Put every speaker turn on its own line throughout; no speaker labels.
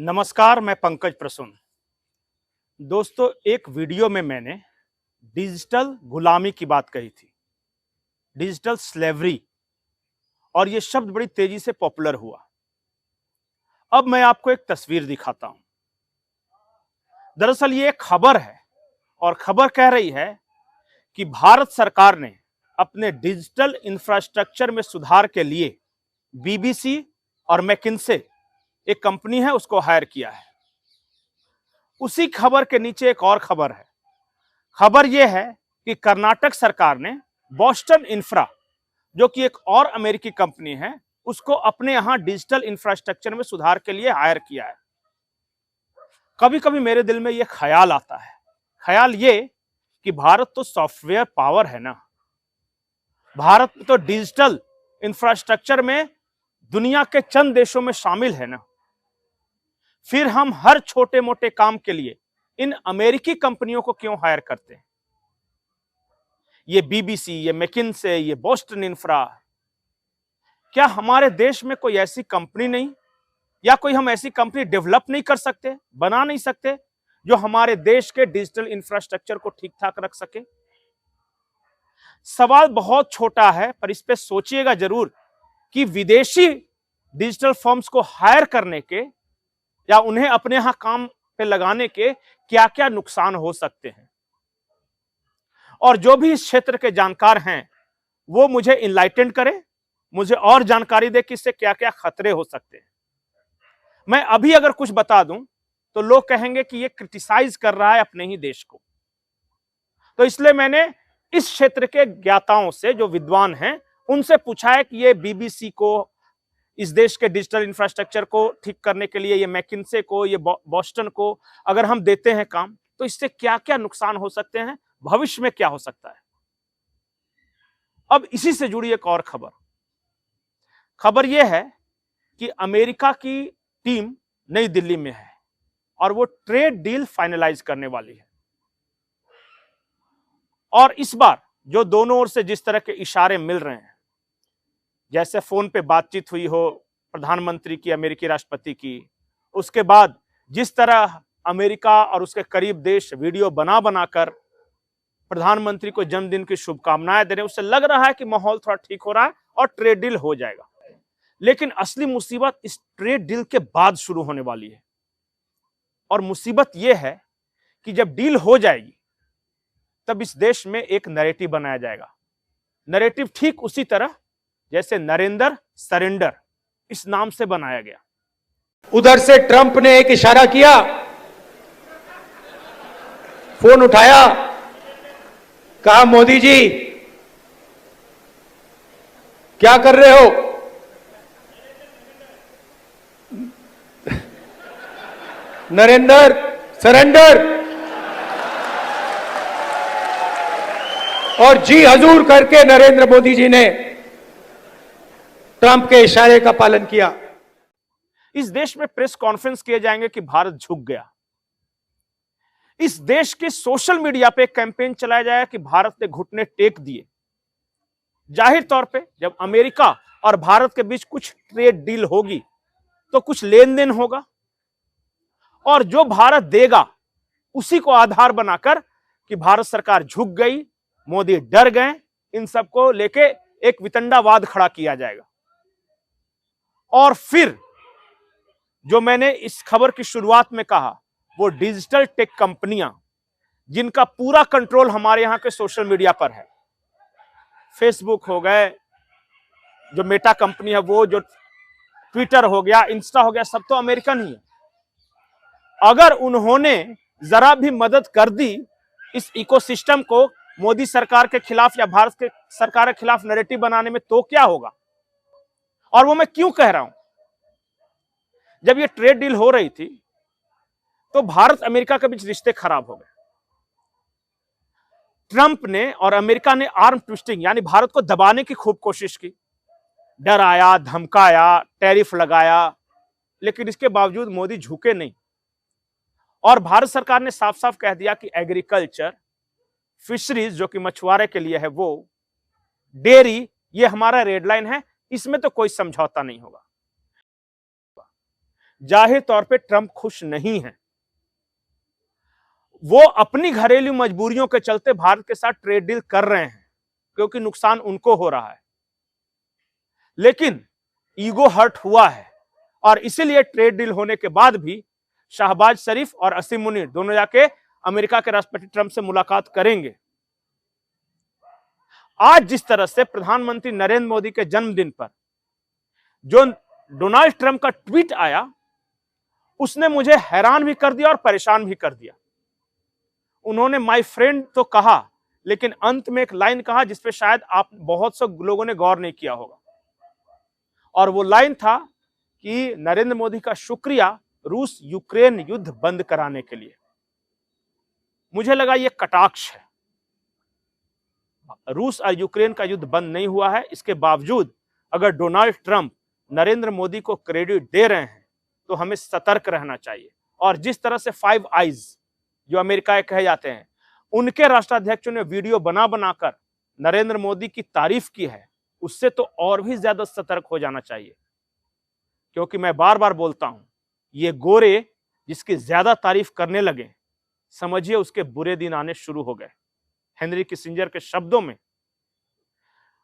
नमस्कार, मैं पंकज प्रसून। दोस्तों, एक वीडियो में मैंने डिजिटल गुलामी की बात कही थी, डिजिटल स्लेवरी, और यह शब्द बड़ी तेजी से पॉपुलर हुआ। अब मैं आपको एक तस्वीर दिखाता हूं। दरअसल ये एक खबर है और खबर कह रही है कि भारत सरकार ने अपने डिजिटल इंफ्रास्ट्रक्चर में सुधार के लिए बीबीसी और मैकिन्से, एक कंपनी है, उसको हायर किया है। उसी खबर के नीचे एक और खबर है। खबर यह है कि कर्नाटक सरकार ने बोस्टन इंफ्रा, जो कि एक और अमेरिकी कंपनी है, उसको अपने यहां डिजिटल इंफ्रास्ट्रक्चर में सुधार के लिए हायर किया है। कभी कभी मेरे दिल में यह ख्याल आता है, ख्याल ये कि भारत तो सॉफ्टवेयर पावर है ना, भारत तो डिजिटल इंफ्रास्ट्रक्चर में दुनिया के चंद देशों में शामिल है ना, फिर हम हर छोटे मोटे काम के लिए इन अमेरिकी कंपनियों को क्यों हायर करते हैं? ये बीबीसी, ये मैकिन्से, ये बोस्टन इंफ्रा, क्या हमारे देश में कोई ऐसी कंपनी नहीं, या कोई हम ऐसी कंपनी डेवलप नहीं कर सकते, बना नहीं सकते, जो हमारे देश के डिजिटल इंफ्रास्ट्रक्चर को ठीक ठाक रख सके? सवाल बहुत छोटा है, पर इस पे सोचिएगा जरूर कि विदेशी डिजिटल फर्म्स को हायर करने के या उन्हें अपने यहां काम पे लगाने के क्या क्या नुकसान हो सकते हैं। और जो भी इस क्षेत्र के जानकार हैं वो मुझे इनलाइटेंड करें, मुझे और जानकारी दे कि इससे क्या क्या खतरे हो सकते हैं। मैं अभी अगर कुछ बता दूं तो लोग कहेंगे कि ये क्रिटिसाइज कर रहा है अपने ही देश को। तो इसलिए मैंने इस क्षेत्र के ज्ञाताओं से, जो विद्वान हैं, उनसे पूछा है कि ये बीबीसी को, इस देश के डिजिटल इंफ्रास्ट्रक्चर को ठीक करने के लिए, ये मैकिन्से को, ये बोस्टन को अगर हम देते हैं काम, तो इससे क्या क्या नुकसान हो सकते हैं, भविष्य में क्या हो सकता है। अब इसी से जुड़ी एक और खबर यह है कि अमेरिका की टीम नई दिल्ली में है और वो ट्रेड डील फाइनलाइज करने वाली है। और इस बार जो दोनों ओर से जिस तरह के इशारे मिल रहे हैं, जैसे फोन पे बातचीत हुई हो प्रधानमंत्री की, अमेरिकी राष्ट्रपति की, उसके बाद जिस तरह अमेरिका और उसके करीब देश वीडियो बना बनाकर प्रधानमंत्री को जन्मदिन की शुभकामनाएं दे रहे हैं, उससे लग रहा है कि माहौल थोड़ा ठीक हो रहा है और ट्रेड डील हो जाएगा। लेकिन असली मुसीबत इस ट्रेड डील के बाद शुरू होने वाली है। और मुसीबत यह है कि जब डील हो जाएगी तब इस देश में एक नैरेटिव बनाया जाएगा। नैरेटिव ठीक उसी तरह जैसे नरेंद्र सरेंडर इस नाम से बनाया गया।
उधर से ट्रंप ने एक इशारा किया, फोन उठाया, कहा मोदी जी क्या कर रहे हो? नरेंद्र सरेंडर, और जी हजूर करके नरेंद्र मोदी जी ने ट्रंप के इशारे का पालन किया।
इस देश में प्रेस कॉन्फ्रेंस किए जाएंगे कि भारत झुक गया। इस देश के सोशल मीडिया पे कैंपेन चलाया जाएगा कि भारत ने घुटने टेक दिए। जाहिर तौर पे जब अमेरिका और भारत के बीच कुछ ट्रेड डील होगी तो कुछ लेन देन होगा, और जो भारत देगा उसी को आधार बनाकर कि भारत सरकार झुक गई, मोदी डर गए, इन सबको लेके एक वितंडावाद खड़ा किया जाएगा। और फिर जो मैंने इस खबर की शुरुआत में कहा, वो डिजिटल टेक कंपनियां जिनका पूरा कंट्रोल हमारे यहां के सोशल मीडिया पर है, फेसबुक हो गए, जो मेटा कंपनी है वो, जो ट्विटर हो गया, इंस्टा हो गया, सब तो अमेरिकन ही है। अगर उन्होंने जरा भी मदद कर दी इस इकोसिस्टम को मोदी सरकार के खिलाफ या भारत के सरकार के खिलाफ नैरेटिव बनाने में, तो क्या होगा? और वो मैं क्यों कह रहा हूं? जब ये ट्रेड डील हो रही थी तो भारत अमेरिका के बीच रिश्ते खराब हो गए। ट्रंप ने और अमेरिका ने आर्म ट्विस्टिंग यानी भारत को दबाने की खूब कोशिश की, डराया, धमकाया, टैरिफ लगाया, लेकिन इसके बावजूद मोदी झुके नहीं। और भारत सरकार ने साफ साफ कह दिया कि एग्रीकल्चर, फिशरीज जो कि मछुआरे के लिए है, वो डेयरी, ये हमारा रेड लाइन है, इसमें तो कोई समझौता नहीं होगा। जाहिर तौर पे ट्रंप खुश नहीं है। वो अपनी घरेलू मजबूरियों के चलते भारत के साथ ट्रेड डील कर रहे हैं क्योंकि नुकसान उनको हो रहा है, लेकिन ईगो हर्ट हुआ है और इसीलिए ट्रेड डील होने के बाद भी शाहबाज शरीफ और असीम मुनीर दोनों जाके अमेरिका के राष्ट्रपति ट्रंप से मुलाकात करेंगे। आज जिस तरह से प्रधानमंत्री नरेंद्र मोदी के जन्मदिन पर जो डोनाल्ड ट्रंप का ट्वीट आया, उसने मुझे हैरान भी कर दिया और परेशान भी कर दिया। उन्होंने माय फ्रेंड तो कहा, लेकिन अंत में एक लाइन कहा जिसपे शायद आप बहुत से लोगों ने गौर नहीं किया होगा, और वो लाइन था कि नरेंद्र मोदी का शुक्रिया रूस यूक्रेन युद्ध बंद कराने के लिए। मुझे लगा यह कटाक्ष है। रूस और यूक्रेन का युद्ध बंद नहीं हुआ है, इसके बावजूद अगर डोनाल्ड ट्रंप नरेंद्र मोदी को क्रेडिट दे रहे हैं तो हमें सतर्क रहना चाहिए। और जिस तरह से 5 आइज जो अमेरिका के कहे जाते हैं, उनके राष्ट्राध्यक्षों ने वीडियो बना बनाकर नरेंद्र मोदी की तारीफ की है, उससे तो और भी ज्यादा सतर्क हो जाना चाहिए। क्योंकि मैं बार बार बोलता हूं, ये गोरे जिसकी ज्यादा तारीफ करने लगे, समझिए उसके बुरे दिन आने शुरू हो गए। हेनरी किसिंजर के शब्दों में,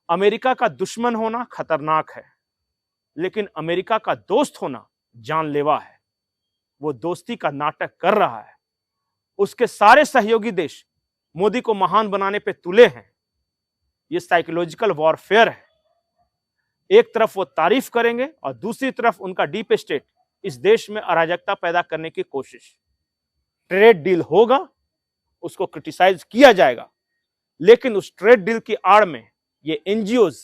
अमेरिका का दुश्मन होना खतरनाक है, लेकिन अमेरिका का दोस्त होना जानलेवा है। वो दोस्ती का नाटक कर रहा है। उसके सारे सहयोगी देश मोदी को महान बनाने पे तुले हैं। ये साइकोलॉजिकल वॉरफेयर है। एक तरफ वो तारीफ करेंगे और दूसरी तरफ उनका डीप स्टेट इस देश में अराजकता पैदा करने की कोशिश। ट्रेड डील होगा, उसको क्रिटिसाइज किया जाएगा, लेकिन उस ट्रेड डील की आड़ में ये एनजीओज,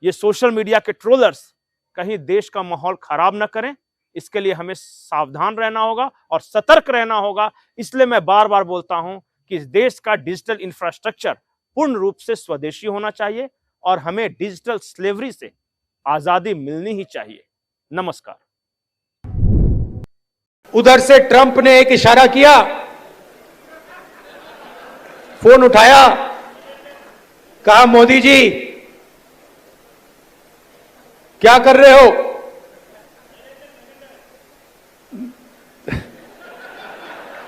ये सोशल मीडिया के ट्रोलर्स कहीं देश का माहौल खराब ना करें। इसके लिए हमें सावधान रहना होगा और सतर्क रहना होगा। इसलिए मैं बार बार बोलता हूं कि इस देश का डिजिटल इंफ्रास्ट्रक्चर पूर्ण रूप से स्वदेशी होना चाहिए और हमें डिजिटल स्लेवरी से आजादी मिलनी ही चाहिए। नमस्कार।
उधर से ट्रंप ने एक इशारा किया, फोन उठाया, कहा मोदी जी क्या कर रहे हो?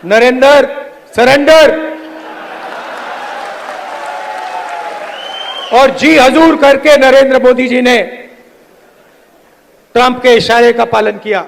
नरेंद्र सरेंडर। और जी हजूर करके नरेंद्र मोदी जी ने ट्रंप के इशारे का पालन किया।